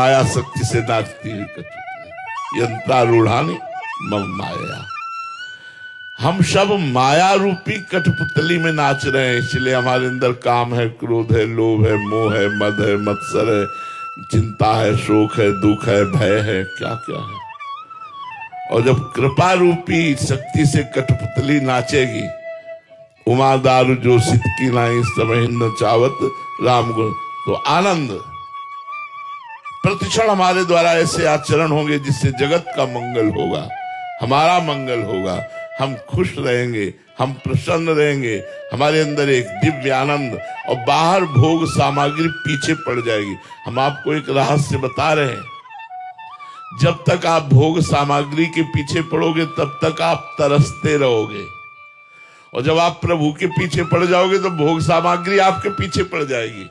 माया शक्ति से नाचती हुई कठपुतली, यंत्रारूढ़ानी मम माया। हम सब माया रूपी कठपुतली में नाच रहे हैं, इसलिए हमारे अंदर काम है, क्रोध है, लोभ है, मोह है, मद है, मत्सर है, चिंता है, शोक है, दुख है, भय है, क्या क्या है। और जब कृपा रूपी शक्ति से कठपुतली नाचेगी, उमा दारू जो सित की नाई समय न चावत राम गुण, तो आनंद प्रतिक्षण हमारे द्वारा ऐसे आचरण होंगे जिससे जगत का मंगल होगा, हमारा मंगल होगा, हम खुश रहेंगे, हम प्रसन्न रहेंगे, हमारे अंदर एक दिव्य आनंद, और बाहर भोग सामग्री पीछे पड़ जाएगी। हम आपको एक रहस्य बता रहे हैं, जब तक आप भोग सामग्री के पीछे पड़ोगे तब तक आप तरसते रहोगे, और जब आप प्रभु के पीछे पड़ जाओगे तो भोग सामग्री आपके पीछे पड़ जाएगी।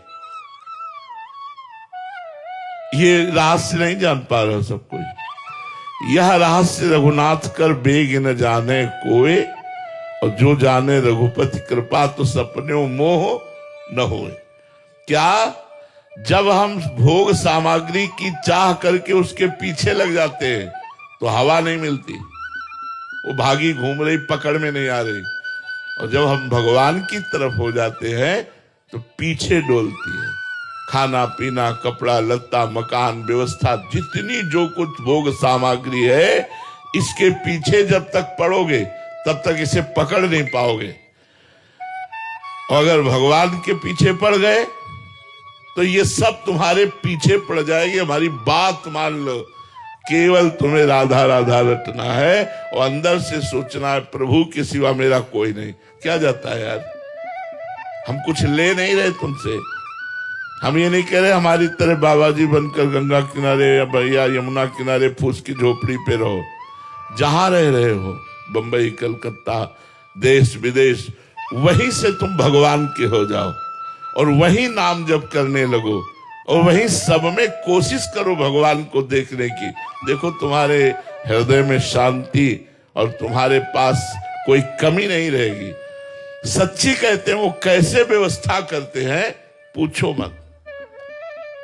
ये रहस्य नहीं जान पा रहा सब कोई। यह रहस्य रघुनाथ कर बेग न जाने कोई, और जो जाने रघुपति कृपा तो सपने मोह न होए। क्या जब हम भोग सामग्री की चाह करके उसके पीछे लग जाते हैं तो हवा नहीं मिलती, वो भागी घूम रही, पकड़ में नहीं आ रही, और जब हम भगवान की तरफ हो जाते हैं तो पीछे डोलती है। खाना पीना, कपड़ा लत्ता, मकान व्यवस्था, जितनी जो कुछ भोग सामग्री है, इसके पीछे जब तक पड़ोगे तब तक इसे पकड़ नहीं पाओगे। और अगर भगवान के पीछे पड़ गए तो ये सब तुम्हारे पीछे पड़ जाएगी। हमारी बात मान लो, केवल तुम्हें राधा राधा रटना है और अंदर से सोचना है प्रभु के सिवा मेरा कोई नहीं। क्या जाता है यार, हम कुछ ले नहीं रहे तुमसे। हम ये नहीं कह रहे हमारी तरह बाबा जी बनकर गंगा किनारे या भैया यमुना किनारे फूस की झोपड़ी पे रहो। जहां रह रहे हो, बंबई, कलकत्ता, देश विदेश, वहीं से तुम भगवान के हो जाओ और वहीं नाम जप करने लगो और वहीं सब में कोशिश करो भगवान को देखने की। देखो तुम्हारे हृदय में शांति और तुम्हारे पास कोई कमी नहीं रहेगी। सच्ची कहते हैं वो कैसे व्यवस्था करते हैं पूछो मत।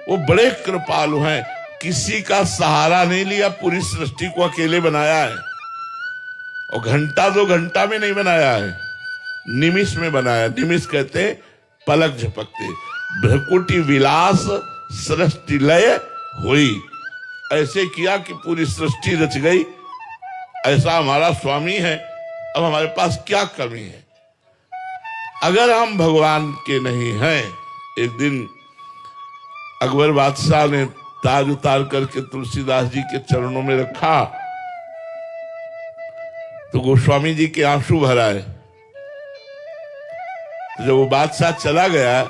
वो बड़े कृपालु हैं, किसी का सहारा नहीं लिया, पूरी सृष्टि को अकेले बनाया है। और घंटा 2 घंटा में नहीं बनाया है, निमिष में बनाया। निमिष कहते हैं पलक झपकते। भ्रकुटी विलास सृष्टि लय हुई, ऐसे किया कि पूरी सृष्टि रच गई। ऐसा हमारा स्वामी है, अब हमारे पास क्या कमी है। अगर हम भगवान के नहीं हैं, एक दिन अकबर बादशाह ने ताज उतार करके तुलसीदास जी के चरणों में रखा तो गोस्वामी जी के आंसू भर आए। तो जब वो बादशाह चला गया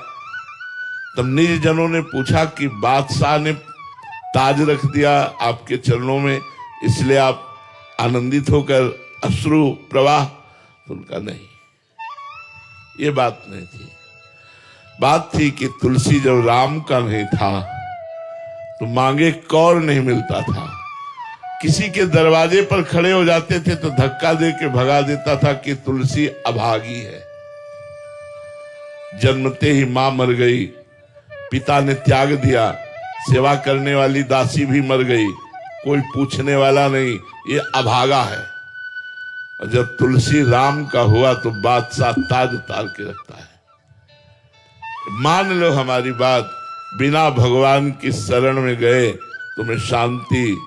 तब निज जनों ने पूछा कि बादशाह ने ताज रख दिया आपके चरणों में, इसलिए आप आनंदित होकर अश्रु प्रवाह? तो उनका नहीं, ये बात नहीं थी। बात थी कि तुलसी जब राम का नहीं था तो मांगे कौर नहीं मिलता था। किसी के दरवाजे पर खड़े हो जाते थे तो धक्का दे के भगा देता था कि तुलसी अभागी है। जन्मते ही मां मर गई, पिता ने त्याग दिया, सेवा करने वाली दासी भी मर गई, कोई पूछने वाला नहीं, ये अभागा है। और जब तुलसी राम का हुआ तो बादशाह ताज उतार के रखता है। मान लो हमारी बात, बिना भगवान की शरण में गए तुम्हें शांति,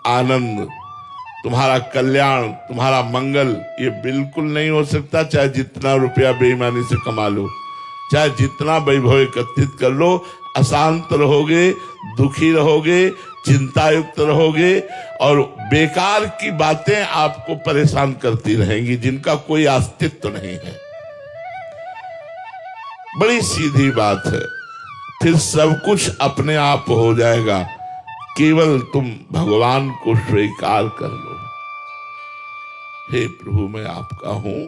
आनंद, तुम्हारा कल्याण, तुम्हारा मंगल ये बिल्कुल नहीं हो सकता। चाहे जितना रुपया बेईमानी से कमा लो, चाहे जितना वैभव एकत्रित कर लो, अशांत रहोगे, दुखी रहोगे, चिंतायुक्त रहोगे और बेकार की बातें आपको परेशान करती रहेंगी जिनका कोई अस्तित्व नहीं है। बड़ी सीधी बात है, फिर सब कुछ अपने आप हो जाएगा, केवल तुम भगवान को स्वीकार कर लो। हे प्रभु मैं आपका हूं,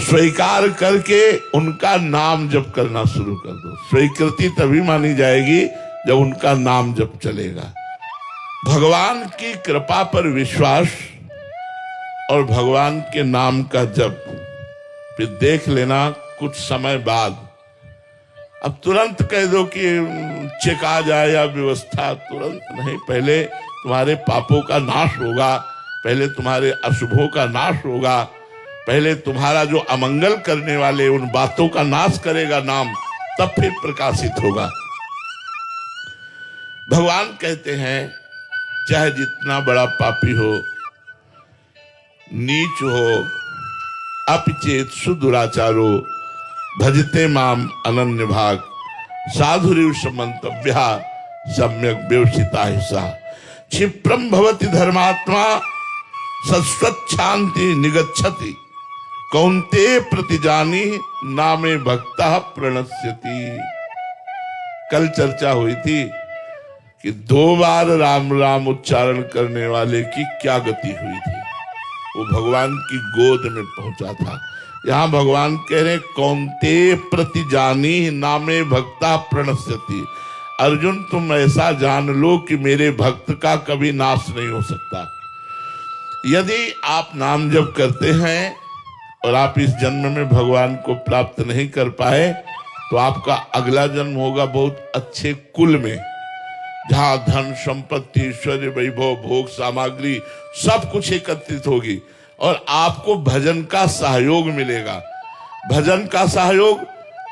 स्वीकार करके उनका नाम जप करना शुरू कर दो। स्वीकृति तभी मानी जाएगी जब उनका नाम जप चलेगा। भगवान की कृपा पर विश्वास और भगवान के नाम का जप, फिर देख लेना कुछ समय बाद अब तुरंत कह दो कि चेक आ जाए या व्यवस्था, तुरंत नहीं। पहले तुम्हारे पापों का नाश होगा, पहले तुम्हारे अशुभों का नाश होगा, पहले तुम्हारा जो अमंगल करने वाले उन बातों का नाश करेगा नाम, तब फिर प्रकाशित होगा। भगवान कहते हैं चाहे जितना बड़ा पापी हो, नीच हो, अपिचेत सुदुराचारो, भजते माम अनन्य भाग, साधुरिव समन्तव्या सम्यक व्यवसिता हिस्सा, क्षिप्रम भवति धर्मात्मा सस्वच्छांति निगच्छति, कौन्ते प्रतिजानी नामे भक्ता प्रणश्यति। कल चर्चा हुई थी कि 2 बार राम राम उच्चारण करने वाले की क्या गति हुई थी, वो भगवान की गोद में पहुंचा था। यहां भगवान कह रहे कौन्ते प्रतिजानी नामे भक्ता प्रणश्यति। अर्जुन तुम ऐसा जान लो कि मेरे भक्त का कभी नाश नहीं हो सकता। यदि आप नाम जप करते हैं और आप इस जन्म में भगवान को प्राप्त नहीं कर पाए, तो आपका अगला जन्म होगा बहुत अच्छे कुल में, जहां धन संपत्ति ऐश्वर्य वैभव भोग सामग्री सब कुछ एकत्रित होगी और आपको भजन का सहयोग मिलेगा। भजन का सहयोग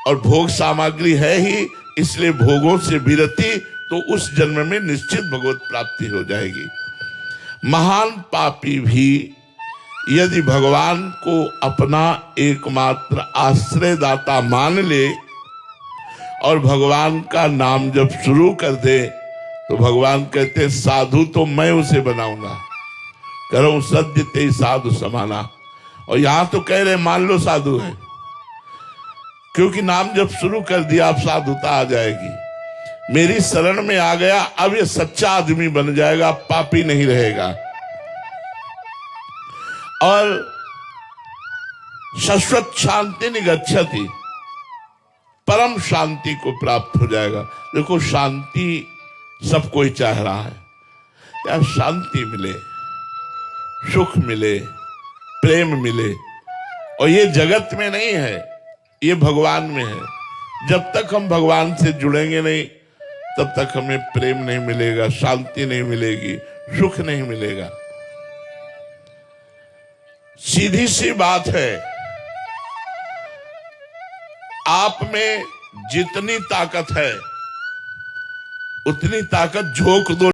और भोग सामग्री है ही, इसलिए भोगों से विरति, तो उस जन्म में निश्चित भगवत प्राप्ति हो जाएगी। महान पापी भी यदि भगवान को अपना एकमात्र आश्रयदाता मान ले और भगवान का नाम जब शुरू कर दे, तो भगवान कहते साधु तो मैं उसे बनाऊंगा, करो सद्य ते साधु समाना। और यहां तो कह रहे मान लो साधु है, क्योंकि नाम जब शुरू कर दिया अब साधुता आ जाएगी। मेरी शरण में आ गया, अब ये सच्चा आदमी बन जाएगा, पापी नहीं रहेगा और शाश्वत शांति निगच्छति, परम शांति को प्राप्त हो जाएगा। देखो शांति सब कोई चाह रहा है, या शांति मिले, सुख मिले, प्रेम मिले, और ये जगत में नहीं है, ये भगवान में है। जब तक हम भगवान से जुड़ेंगे नहीं, तब तक हमें प्रेम नहीं मिलेगा, शांति नहीं मिलेगी, सुख नहीं मिलेगा। सीधी सी बात है, आप में जितनी ताकत है उतनी ताकत झोंक दो